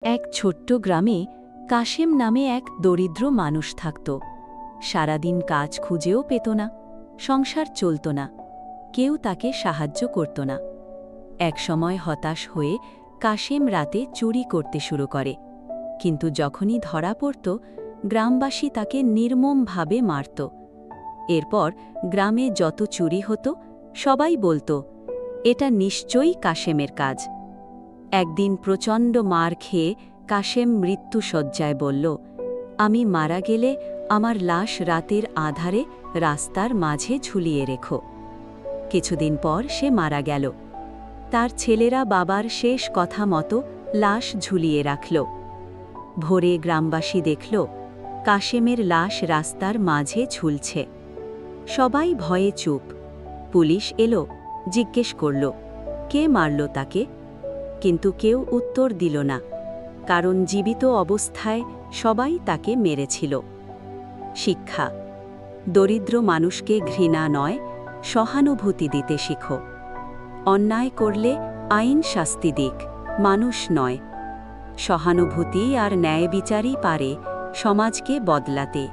এক ছোট্ট গ্রামে কাশেম নামে এক দরিদ্র মানুষ থাকত। সারাদিন কাজ খুঁজেও পেত না, সংসার চলত না, কেউ তাকে সাহায্য করত না। একসময় হতাশ হয়ে কাশেম রাতে চুরি করতে শুরু করে, কিন্তু যখনই ধরা পড়ত গ্রামবাসী তাকে নির্মমভাবে মারত। এরপর গ্রামে যত চুরি হতো সবাই বলতো, এটা নিশ্চয়ই কাশেমের কাজ। একদিন প্রচণ্ড মার খেয়ে কাশেম মৃত্যুশয্যায় বলল, আমি মারা গেলে আমার লাশ রাতের আঁধারে রাস্তার মাঝে ঝুলিয়ে রেখো। কিছুদিন পর সে মারা গেল। তার ছেলেরা বাবার শেষ কথা মতো লাশ ঝুলিয়ে রাখল। ভোরে গ্রামবাসী দেখল কাশেমের লাশ রাস্তার মাঝে ঝুলছে। সবাই ভয়ে চুপ। পুলিশ এলো, জিজ্ঞেস করল, কে মারল তাকে? কিন্তু কেউ উত্তর দিল না, কারণ জীবিত অবস্থায় সবাই তাকে মেরেছিল। শিক্ষা: দরিদ্র মানুষকে ঘৃণা নয়, সহানুভূতি দিতে শিখো। অন্যায় করলে আইন শাস্তি দিক, মানুষ নয়। সহানুভূতি আর ন্যায় বিচারই পারে সমাজকে বদলাতে।